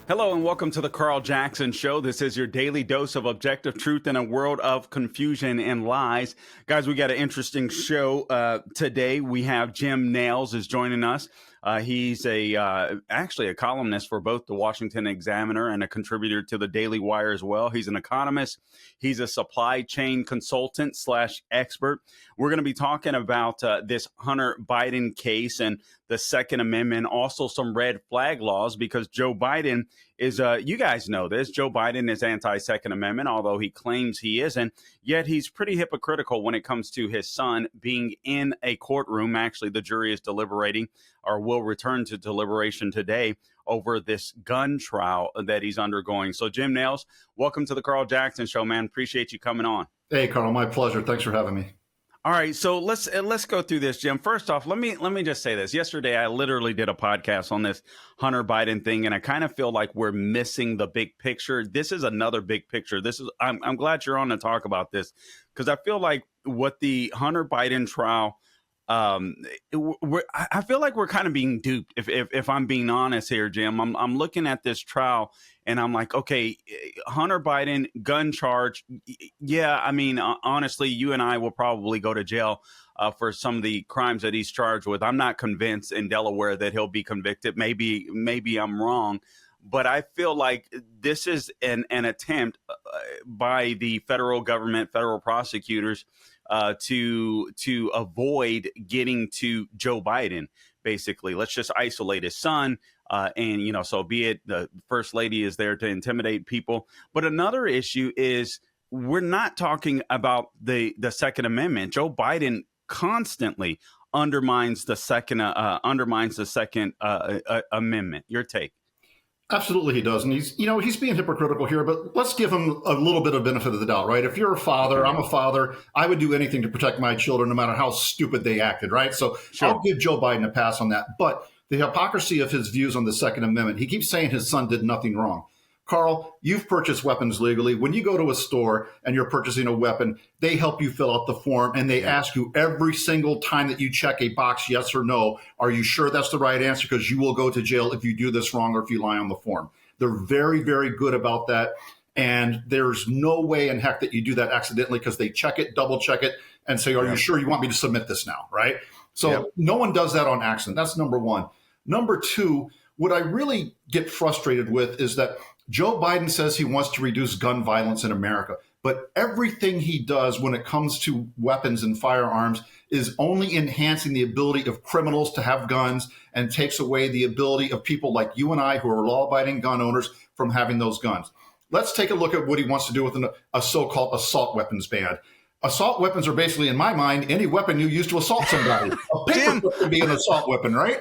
Hello and welcome to the Carl Jackson Show. This is your daily dose of objective truth in a world of confusion and lies. Guys, we got an interesting show today. We have Jim Nelles is joining us. He's actually a columnist for both the Washington Examiner and a contributor to the Daily Wire as well. He's an economist. He's a supply chain consultant / expert. We're going to be talking about this Hunter Biden case and the Second Amendment, also some red flag laws, because Joe Biden is, you guys know this, Joe Biden is anti-Second Amendment, although he claims he isn't, yet he's pretty hypocritical when it comes to his son being in a courtroom. Actually, the jury is deliberating or will return to deliberation today over this gun trial that he's undergoing. So Jim Nelles, welcome to the Carl Jackson Show, man. Appreciate you coming on. Hey, Carl, my pleasure. Thanks for having me. All right, so let's go through this, Jim. First off, let me just say this. Yesterday, I literally did a podcast on this Hunter Biden thing, and I kind of feel like we're missing the big picture. This is another big picture. I'm glad you're on to talk about this, because I feel like what the Hunter Biden trial, I feel like we're kind of being duped. If I'm being honest here, Jim, I'm looking at this trial and I'm like, okay, Hunter Biden gun charge. Yeah, I mean, honestly, you and I will probably go to jail for some of the crimes that he's charged with. I'm not convinced in Delaware that he'll be convicted. Maybe I'm wrong. But I feel like this is an attempt by the federal government, federal prosecutors, to avoid getting to Joe Biden. Basically, let's just isolate his son, and so be it. The first lady is there to intimidate people. But another issue is we're not talking about the Second Amendment. Joe Biden constantly undermines the Second Amendment. Your take? Absolutely, he does. And he's being hypocritical here, but let's give him a little bit of benefit of the doubt, right? If you're a father, I'm a father, I would do anything to protect my children, no matter how stupid they acted, right? So sure. I'll give Joe Biden a pass on that. But the hypocrisy of his views on the Second Amendment, he keeps saying his son did nothing wrong. Carl, you've purchased weapons legally. When you go to a store and you're purchasing a weapon, they help you fill out the form, and they ask you every single time that you check a box, yes or no, are you sure that's the right answer? Because you will go to jail if you do this wrong or if you lie on the form. They're very, very good about that. And there's no way in heck that you do that accidentally, because they check it, double check it, and say, are you sure you want me to submit this now, right? So no one does that on accident. That's number one. Number two, what I really get frustrated with is that Joe Biden says he wants to reduce gun violence in America, but everything he does when it comes to weapons and firearms is only enhancing the ability of criminals to have guns and takes away the ability of people like you and I, who are law-abiding gun owners, from having those guns. Let's take a look at what he wants to do with a so-called assault weapons ban. Assault weapons are basically, in my mind, any weapon you use to assault somebody. A paper would be an assault weapon, right?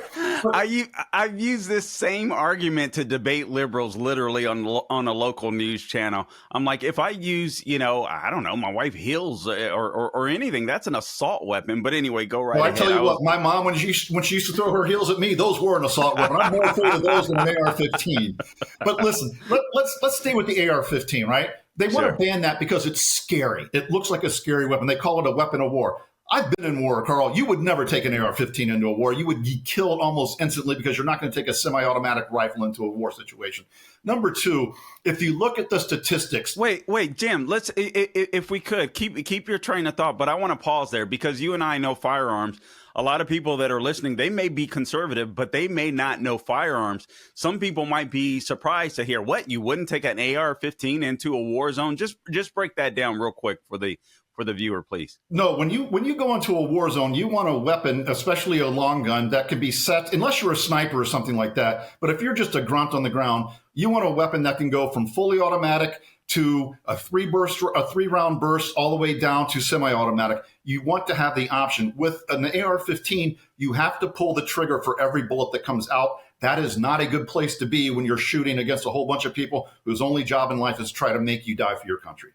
I've used this same argument to debate liberals literally on a local news channel. I'm like, if I use, I don't know, my wife heels or anything, that's an assault weapon. But anyway, go right ahead. I tell you what, my mom, when she used to throw her heels at me, those were an assault weapon. I'm more afraid of those than an AR-15. But listen, let's stay with the AR-15, right? They want to ban that because it's scary. It looks like a scary weapon. They call it a weapon of war. I've been in war, Carl. You would never take an AR-15 into a war. You would be killed almost instantly, because you're not going to take a semi-automatic rifle into a war situation. Number two, if you look at the statistics. Wait, Jim, let's, if we could, keep your train of thought, but I want to pause there, because you and I know firearms. A lot of people that are listening, they may be conservative, but they may not know firearms. Some people might be surprised to hear, what, you wouldn't take an AR-15 into a war zone? Just break that down real quick for the viewer, please. No, when you go into a war zone, you want a weapon, especially a long gun, that can be set, unless you're a sniper or something like that. But if you're just a grunt on the ground, you want a weapon that can go from fully automatic to a three-round burst, all the way down to semi-automatic. You want to have the option. With an AR-15, you have to pull the trigger for every bullet that comes out. That is not a good place to be when you're shooting against a whole bunch of people whose only job in life is to try to make you die for your country.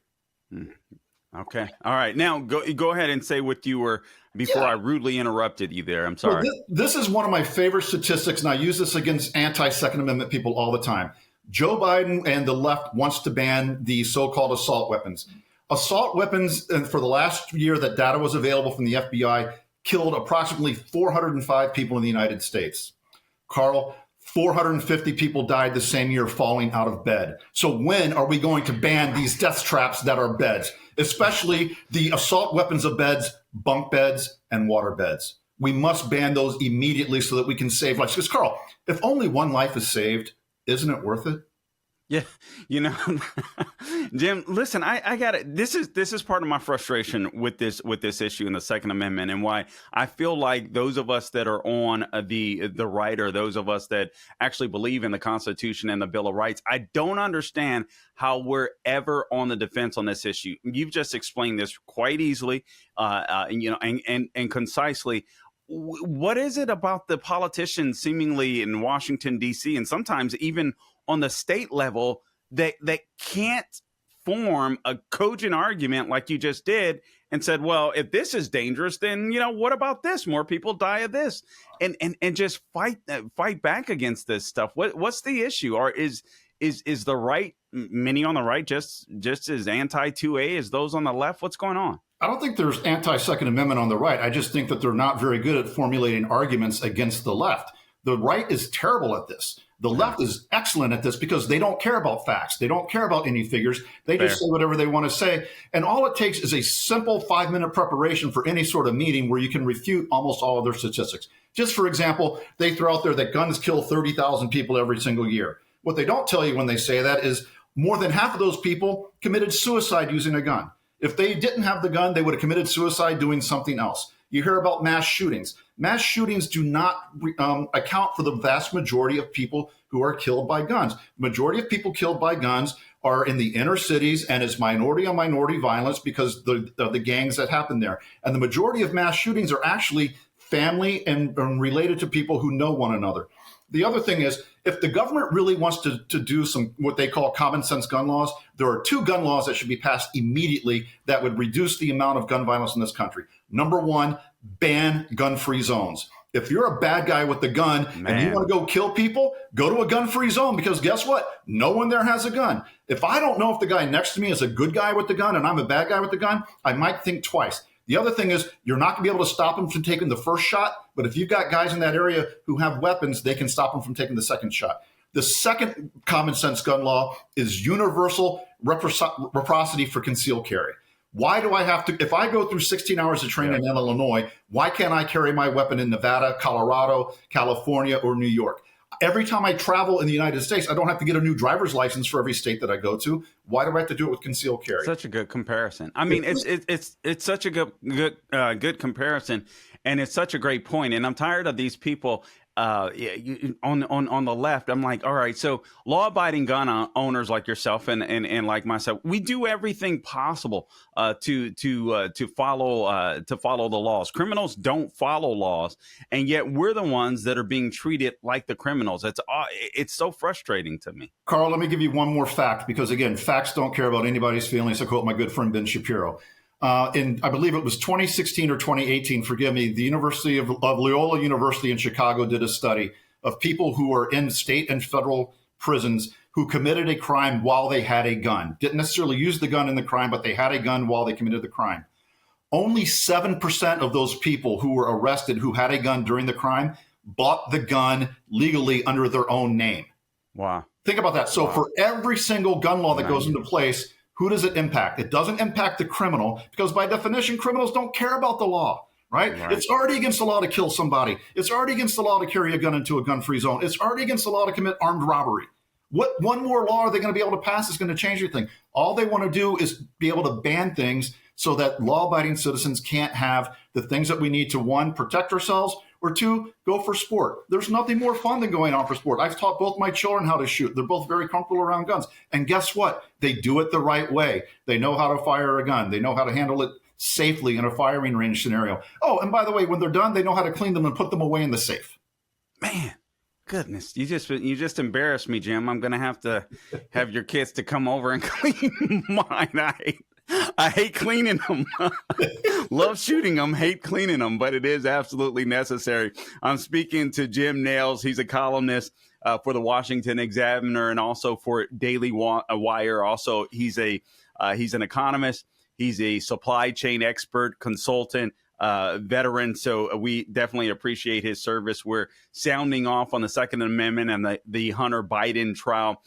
Okay. All right. Now go ahead and say what you were before I rudely interrupted you there. I'm sorry. Well, this is one of my favorite statistics, and I use this against anti-Second Amendment people all the time. Joe Biden and the left wants to ban the so-called assault weapons. Assault weapons, and for the last year that data was available from the FBI, killed approximately 405 people in the United States. Carl, 450 people died the same year falling out of bed. So when are we going to ban these death traps that are beds, especially the assault weapons of beds, bunk beds, and water beds? We must ban those immediately so that we can save lives. Because, Carl, if only one life is saved, isn't it worth it? Yeah, you know, Jim, listen, I got it. This is part of my frustration with this issue in the Second Amendment, and why I feel like those of us that are on the right, or those of us that actually believe in the Constitution and the Bill of Rights, I don't understand how we're ever on the defense on this issue. You've just explained this quite easily, and concisely. What is it about the politicians seemingly in Washington, D.C., and sometimes even on the state level that can't form a cogent argument like you just did and said, well, if this is dangerous, then, what about this? More people die of this, and just fight back against this stuff. What's the issue? Or is the right, many on the right, just as anti 2A as those on the left? What's going on? I don't think there's anti-Second Amendment on the right. I just think that they're not very good at formulating arguments against the left. The right is terrible at this. The left is excellent at this because they don't care about facts. They don't care about any figures. They just say whatever they want to say. And all it takes is a simple 5-minute preparation for any sort of meeting where you can refute almost all of their statistics. Just for example, they throw out there that guns kill 30,000 people every single year. What they don't tell you when they say that is more than half of those people committed suicide using a gun. If they didn't have the gun, they would have committed suicide doing something else. You hear about mass shootings. Mass shootings do not account for the vast majority of people who are killed by guns. The majority of people killed by guns are in the inner cities, and it's minority on minority violence because of the gangs that happen there. And the majority of mass shootings are actually family and related to people who know one another. The other thing is, if the government really wants to do some what they call common sense gun laws, there are 2 gun laws that should be passed immediately that would reduce the amount of gun violence in this country. Number 1, ban gun-free zones. If you're a bad guy with the gun and you want to go kill people, go to a gun-free zone, because guess what? No one there has a gun. If I don't know if the guy next to me is a good guy with the gun and I'm a bad guy with the gun, I might think twice. The other thing is, you're not going to be able to stop them from taking the first shot, but if you've got guys in that area who have weapons, they can stop them from taking the second shot. The second common sense gun law is universal reciprocity for concealed carry. Why do I have to, if I go through 16 hours of training in Illinois, why can't I carry my weapon in Nevada, Colorado, California, or New York? Every time I travel in the United States, I don't have to get a new driver's license for every state that I go to. Why do I have to do it with concealed carry? Such a good comparison. I mean, it's such a good comparison, and it's such a great point. And I'm tired of these people on the left. I'm like, all right, so law-abiding gun owners like yourself and like myself, we do everything possible to follow the laws. Criminals don't follow laws, and yet we're the ones that are being treated like the criminals. It's so frustrating to me. Carl, let me give you one more fact, because again, facts don't care about anybody's feelings. To quote my good friend Ben Shapiro. In, I believe it was 2016 or 2018, forgive me, the University of Loyola University in Chicago did a study of people who were in state and federal prisons who committed a crime while they had a gun. Didn't necessarily use the gun in the crime, but they had a gun while they committed the crime. Only 7% of those people who were arrested who had a gun during the crime bought the gun legally under their own name. Wow. Think about that. So for every single gun law that goes into place, who does it impact? It doesn't impact the criminal, because by definition, criminals don't care about the law, right? It's already against the law to kill somebody. It's already against the law to carry a gun into a gun-free zone. It's already against the law to commit armed robbery. What one more law are they going to be able to pass that's going to change anything? All they want to do is be able to ban things so that law-abiding citizens can't have the things that we need to, 1, protect ourselves, or 2, go for sport. There's nothing more fun than going out for sport. I've taught both my children how to shoot. They're both very comfortable around guns. And guess what? They do it the right way. They know how to fire a gun. They know how to handle it safely in a firing range scenario. Oh, and by the way, when they're done, they know how to clean them and put them away in the safe. Man, goodness, you just embarrassed me, Jim. I'm going to have your kids to come over and clean mine. I hate cleaning them. Love shooting them, hate cleaning them, but it is absolutely necessary. I'm speaking to Jim Nelles. He's a columnist for the Washington Examiner and also for Daily Wire. Also, he's an economist. He's a supply chain expert, consultant, veteran. So we definitely appreciate his service. We're sounding off on the Second Amendment and the Hunter Biden trial.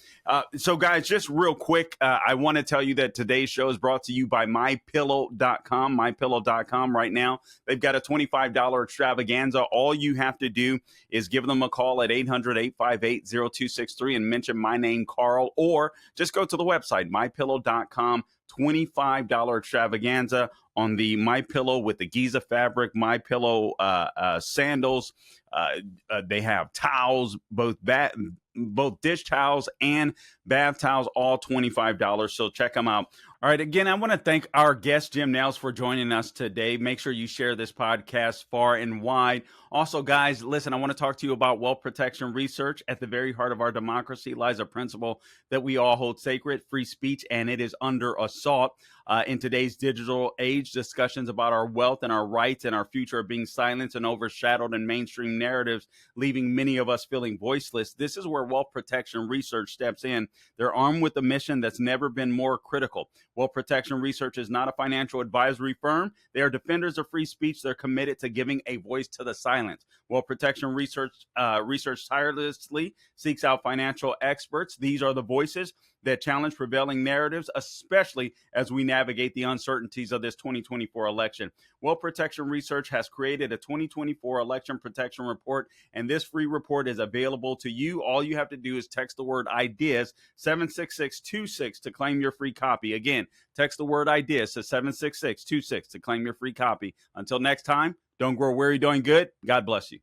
So guys, just real quick, I want to tell you that today's show is brought to you by mypillow.com. Mypillow.com right now. They've got a $25 extravaganza. All you have to do is give them a call at 800-858-0263 and mention my name, Carl, or just go to the website, mypillow.com. $25 extravaganza on the My Pillow with the Giza fabric, My Pillow sandals. They have towels, both dish towels and bath towels, all $25. So check them out. All right. Again, I want to thank our guest, Jim Nelles, for joining us today. Make sure you share this podcast far and wide. Also, guys, listen, I want to talk to you about wealth protection research. At the very heart of our democracy lies a principle that we all hold sacred, free speech, and it is under assault. In today's digital age, discussions about our wealth and our rights and our future are being silenced and overshadowed in mainstream narratives, leaving many of us feeling voiceless. This is where wealth protection research steps in. They're armed with a mission that's never been more critical. Wealth protection research is not a financial advisory firm. They are defenders of free speech. They're committed to giving a voice to the silence. Wealth protection research tirelessly seeks out financial experts. These are the voices that challenge prevailing narratives, especially as we navigate the uncertainties of this 2024 election. Wealth Protection Research has created a 2024 election protection report, and this free report is available to you. All you have to do is text the word IDEAS 76626 to claim your free copy. Again, text the word IDEAS to 76626 to claim your free copy. Until next time, don't grow weary doing good. God bless you.